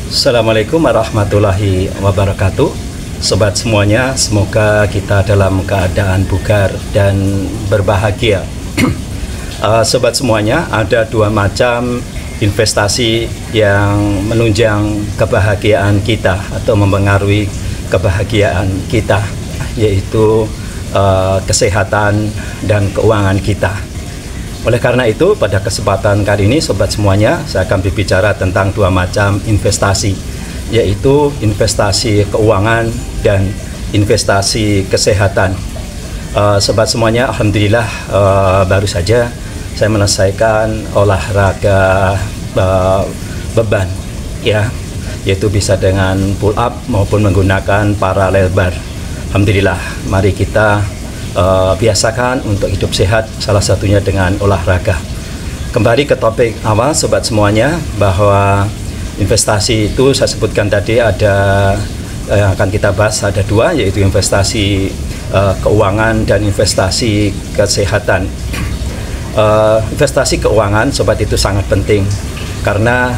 Assalamualaikum warahmatullahi wabarakatuh. Sobat semuanya, semoga kita dalam keadaan bugar dan berbahagia. Sobat semuanya, ada dua macam investasi yang menunjang kebahagiaan kita atau mempengaruhi kebahagiaan kita, yaitu kesehatan dan keuangan kita. Oleh karena itu, pada kesempatan kali ini, sobat semuanya, saya akan berbicara tentang dua macam investasi, yaitu investasi keuangan dan investasi kesehatan. Sobat semuanya, alhamdulillah baru saja saya menyelesaikan olahraga beban, ya, yaitu bisa dengan pull up maupun menggunakan parallel bar. Alhamdulillah, mari kita biasakan untuk hidup sehat, salah satunya dengan olahraga. Kembali ke topik awal, sobat semuanya, bahwa investasi itu saya sebutkan tadi ada yang akan kita bahas ada dua, yaitu investasi keuangan dan investasi kesehatan. Investasi keuangan, sobat, itu sangat penting karena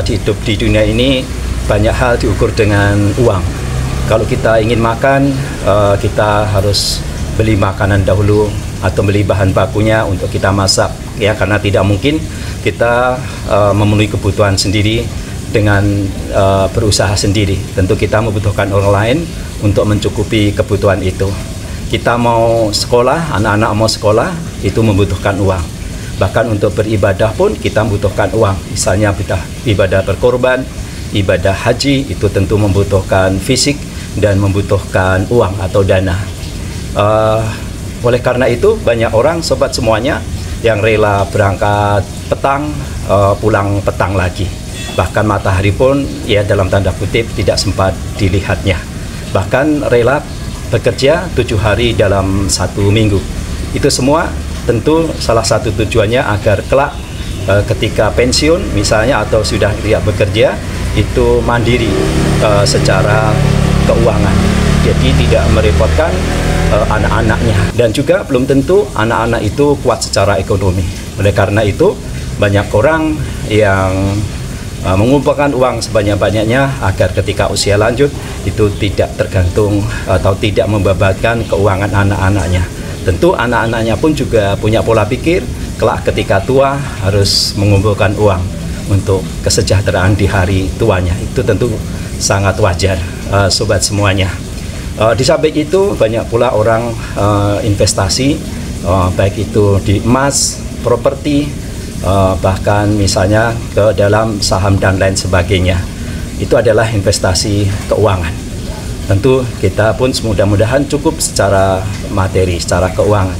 hidup di dunia ini banyak hal diukur dengan uang. Kalau kita ingin makan, kita harus beli makanan dahulu atau beli bahan bakunya untuk kita masak, ya, karena tidak mungkin kita memenuhi kebutuhan sendiri dengan berusaha sendiri. Tentu kita membutuhkan orang lain untuk mencukupi kebutuhan itu. Kita mau sekolah, anak-anak mau sekolah, itu membutuhkan uang. Bahkan untuk beribadah pun kita membutuhkan uang. Misalnya ibadah berkorban, ibadah haji, itu tentu membutuhkan fisik dan membutuhkan uang atau dana. Oleh karena itu, banyak orang, sobat semuanya, yang rela berangkat petang, pulang petang lagi. Bahkan matahari pun, ya, dalam tanda kutip, tidak sempat dilihatnya. Bahkan rela bekerja 7 hari dalam 1 minggu. Itu semua tentu salah satu tujuannya agar kelak ketika pensiun misalnya atau sudah tidak bekerja, itu mandiri secara keuangan. Jadi tidak merepotkan anak-anaknya, dan juga belum tentu anak-anak itu kuat secara ekonomi. Oleh karena itu, banyak orang yang mengumpulkan uang sebanyak-banyaknya agar ketika usia lanjut itu tidak tergantung atau tidak membebankan keuangan anak-anaknya. Tentu anak-anaknya pun juga punya pola pikir kelak ketika tua harus mengumpulkan uang untuk kesejahteraan di hari tuanya. Itu tentu sangat wajar, sobat semuanya. Di samping itu, banyak pula orang investasi, baik itu di emas, properti, bahkan misalnya ke dalam saham dan lain sebagainya. Itu adalah investasi keuangan. Tentu kita pun mudah-mudahan cukup secara materi, secara keuangan.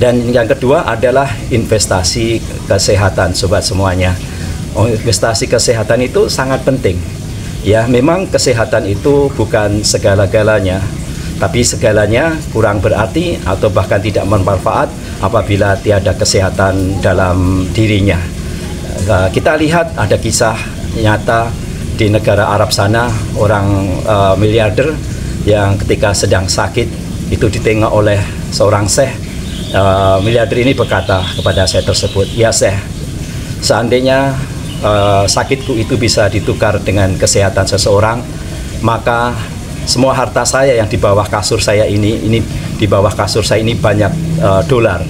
Dan yang kedua adalah investasi kesehatan, sobat semuanya. Investasi kesehatan itu sangat penting. Ya, memang kesehatan itu bukan segala-galanya, tapi segalanya kurang berarti atau bahkan tidak bermanfaat apabila tiada kesehatan dalam dirinya. Kita lihat ada kisah nyata di negara Arab sana, orang miliarder yang ketika sedang sakit itu ditengok oleh seorang syekh. Miliarder ini berkata kepada syekh tersebut, "Ya syekh, seandainya sakitku itu bisa ditukar dengan kesehatan seseorang, maka semua harta saya yang di bawah kasur saya ini di bawah kasur saya ini banyak dolar,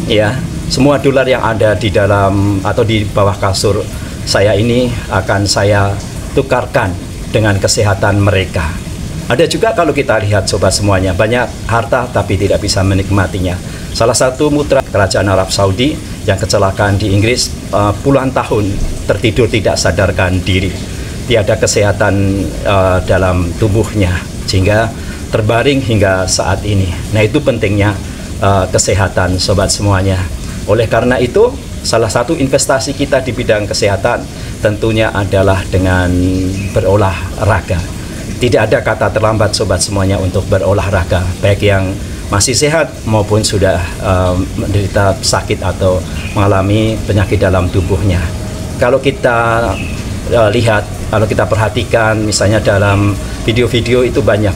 ya, semua dolar yang ada di dalam atau di bawah kasur saya ini akan saya tukarkan dengan kesehatan mereka." Ada juga kalau kita lihat, sobat semuanya, banyak harta tapi tidak bisa menikmatinya. Salah satu putra kerajaan Arab Saudi yang kecelakaan di Inggris, puluhan tahun tertidur tidak sadarkan diri, tiada kesehatan dalam tubuhnya, sehingga terbaring hingga saat ini. Nah, itu pentingnya kesehatan, sobat semuanya. Oleh karena itu, salah satu investasi kita di bidang kesehatan tentunya adalah dengan berolahraga. Tidak ada kata terlambat, sobat semuanya, untuk berolahraga, baik yang masih sehat maupun sudah menderita sakit atau mengalami penyakit dalam tubuhnya. Kalau kita lihat, kalau kita perhatikan misalnya dalam video-video itu banyak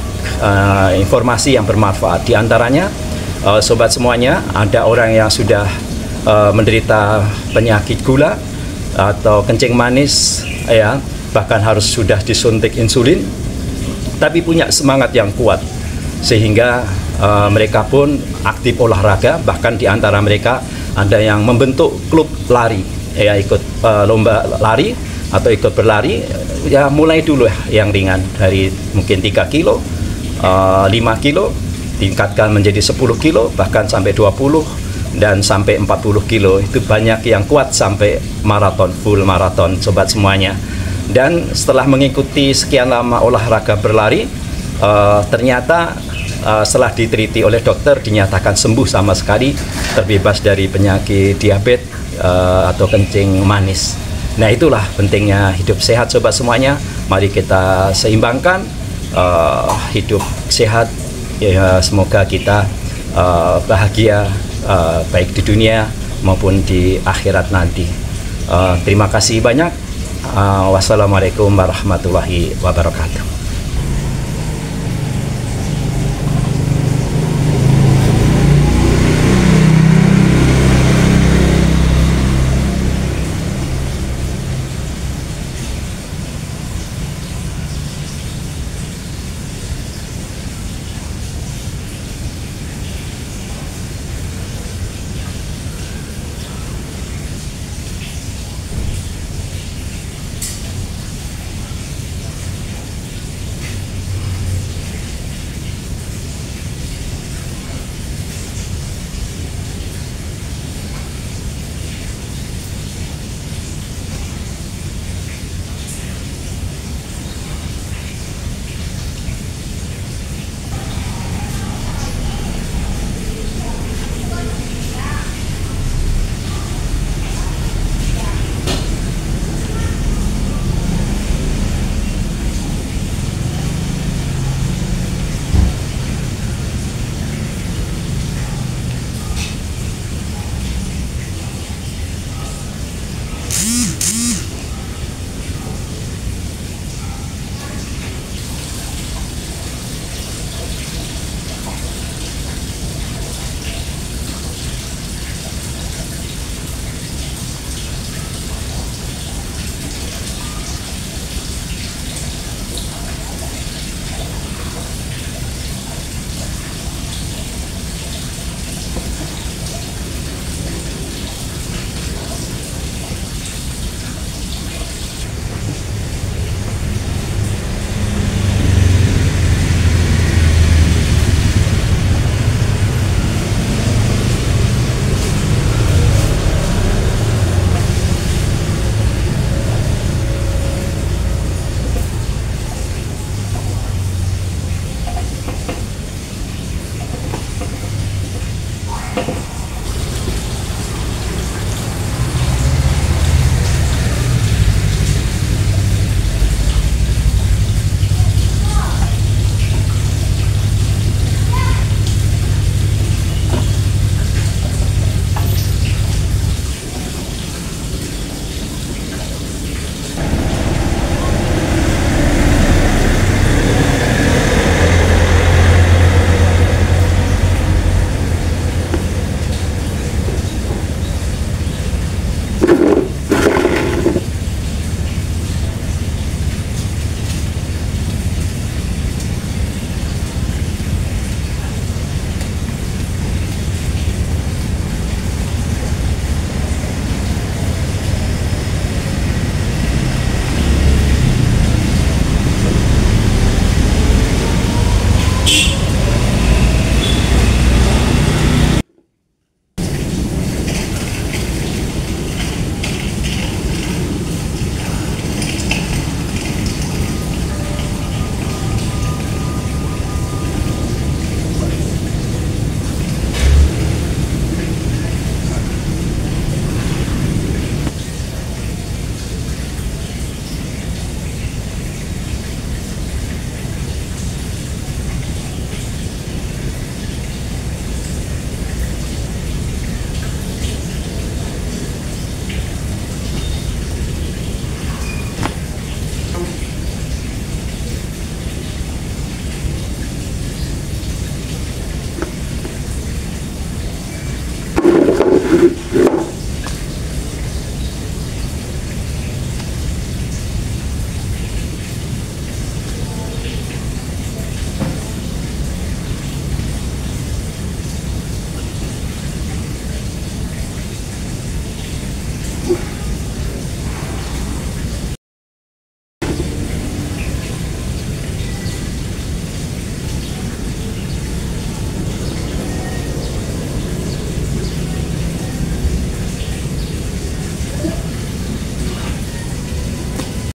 informasi yang bermanfaat. Di antaranya, sobat semuanya, ada orang yang sudah menderita penyakit gula atau kencing manis, ya, bahkan harus sudah disuntik insulin, tapi punya semangat yang kuat sehingga mereka pun aktif olahraga. Bahkan di antara mereka ada yang membentuk klub lari, ya ikut lomba lari atau ikut berlari. Ya mulai dulu yang ringan dari mungkin 3 kilo, 5 kilo, tingkatkan menjadi 10 kilo, bahkan sampai 20 dan sampai 40 kilo. Itu banyak yang kuat sampai maraton, full maraton, sobat semuanya. Dan setelah mengikuti sekian lama olahraga berlari, ternyata setelah diteliti oleh dokter dinyatakan sembuh sama sekali, terbebas dari penyakit diabetes atau kencing manis. Nah, itulah pentingnya hidup sehat, sobat semuanya. Mari kita seimbangkan hidup sehat, ya, semoga kita bahagia baik di dunia maupun di akhirat nanti. Terima kasih banyak. Wassalamualaikum warahmatullahi wabarakatuh.